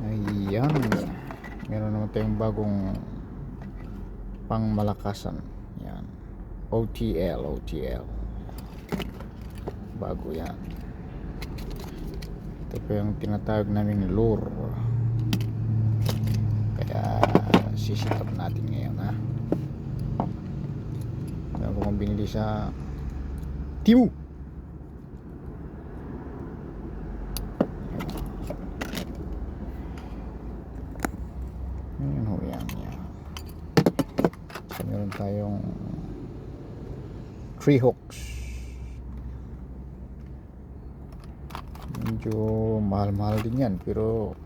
Ayan, meron naman tayong bagong pangmalakasan. Yan, OTL bago yan. Ito po yung tinatawag naming lure, kaya sisitap natin ngayon, ha. Meron kong binili sa Temu. Yan. So, meron tayong 3 hooks. Medyo mahal-mahal din yan, pero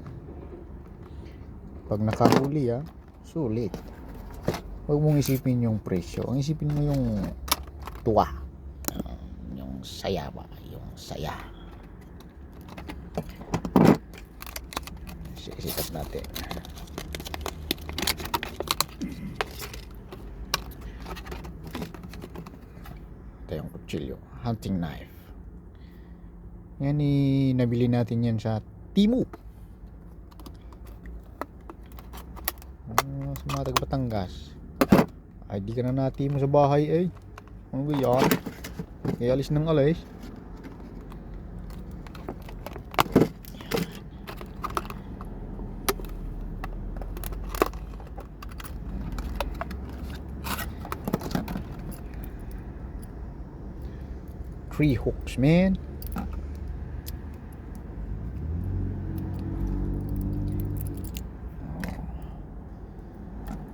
pag nakahuli, sulit. Huwag mong isipin yung presyo, ang isipin mo yung tuwa, yung saya ba, yung saya. Sisikat natin. Ito yung kutsilyo, hunting knife. Yan, nabili natin yan sa Temu. Sa mga taga Batangas. Ay, di ka na Temu sa bahay, eh. Ano ba yan? Kaya alis ng alis. Three hooks, man.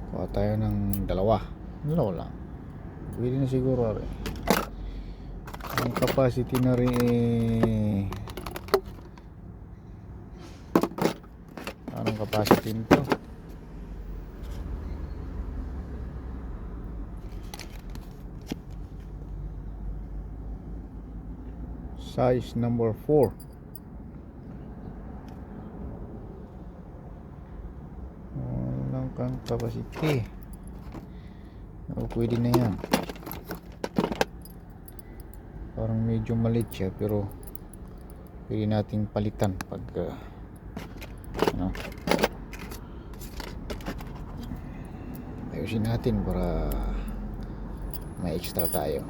Kuha tayo ng dalawa lang, pwede na siguro rin. Ang capacity na rin, anong capacity nito? Size number 4. Walang kang capacity. Pwede na yan. Parang medyo maliit siya, pero pwede nating palitan pag ayusin natin para may extra tayo.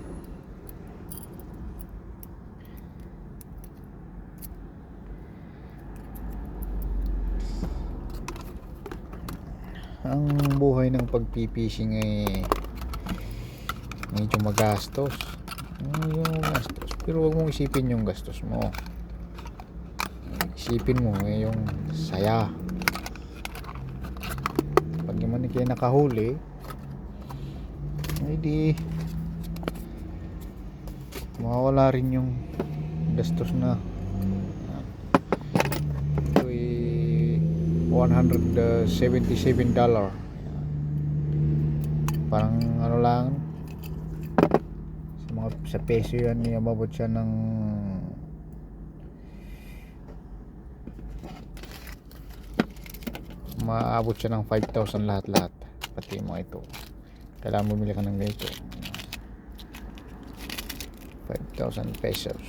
Ang buhay ng pagpipishing ay medyo magastos. Pero wag mong isipin yung gastos mo. Isipin mo yung saya. Pag naman kayo nakahuli, ay di mawawala rin yung gastos na. Ito ay $177. Parang ano lang, sa peso yan, umabot siya ng maabot siya ng 5,000 lahat pati mo ito. Kailangan bumili ka ng ganito, 5,000 pesos.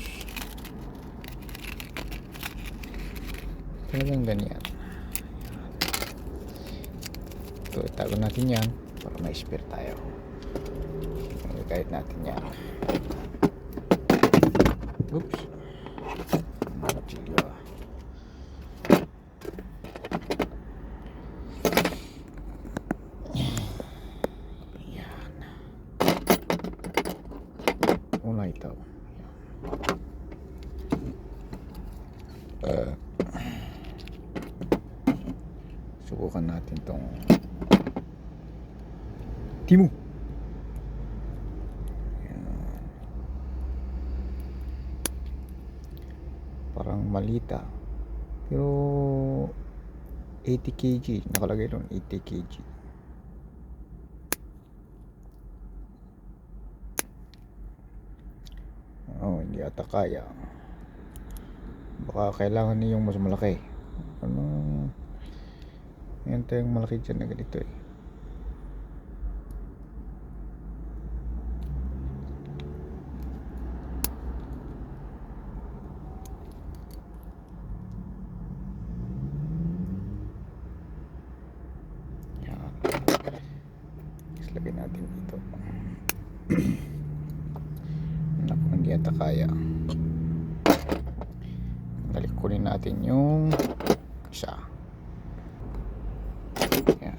Talagang ganyan. Ito, itago natin yan para may spare tayo. Kahit natin yan. Oops. Martilyo. Yan. Una ito. Subukan natin tong Temu. Parang malita, pero 80 kg nakalagay doon, 80 kg. Hindi ata kaya. Baka kailangan niyo yung mas malaki. Yan tayong malaki dyan na ganito, eh. Tapos lagay natin dito. Naku, hindi yata kaya. Balik kunin natin yung isa. Yan.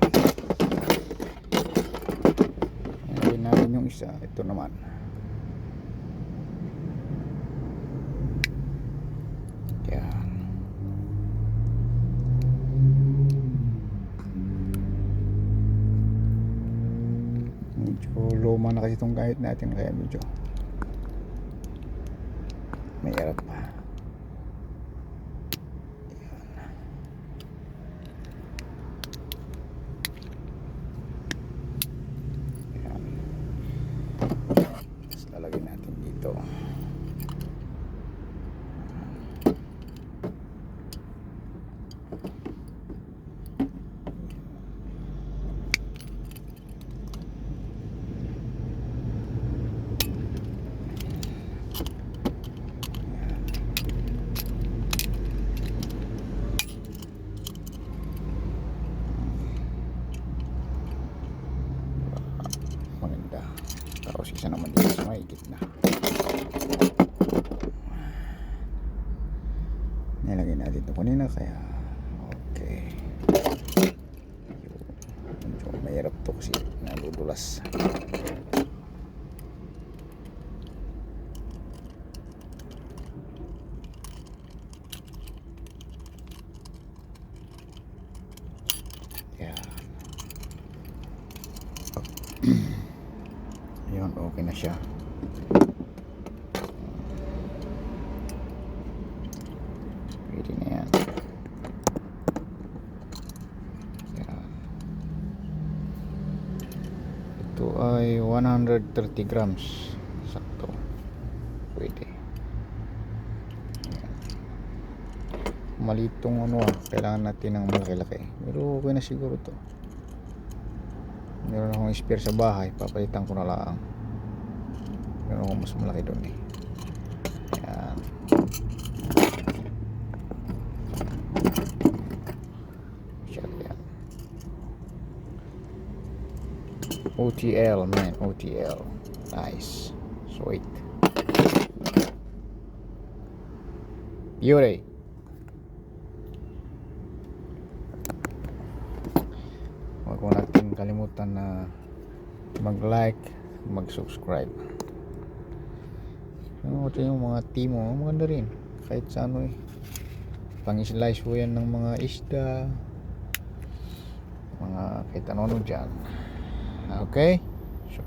Lagay natin yung isa. Ito naman. Yan. Medyo luma na kasi itong gamit natin, kaya medyo may harap pa. Yan. Tapos lalagay natin dito. Maganda. Tapos isa naman dito sa may gitna. Nilagay natin ito kanina, kaya okay. Medyo mahirap to kasi nadudulas. Yan. Yun, okay na siya. Pwede na yan. Yan. Ito ay 130 grams. Sakto. Pwede. Yan. Malitong ano, kailangan natin ng malaki-laki. Pero okay na siguro to. Meron akong spare sa bahay, papalitan ko na lang. Meron akong mas malaki doon eh. Yan. Yan. OTL man, OTL. Nice. Sweet. Beauty. Huwag ko natin kalimutan na mag-like, mag-subscribe. Ito yung mga timo, maganda rin. Kahit sa ano eh. Pang-slice po yan ng mga isda. Mga kahit ano dyan. Okay? So,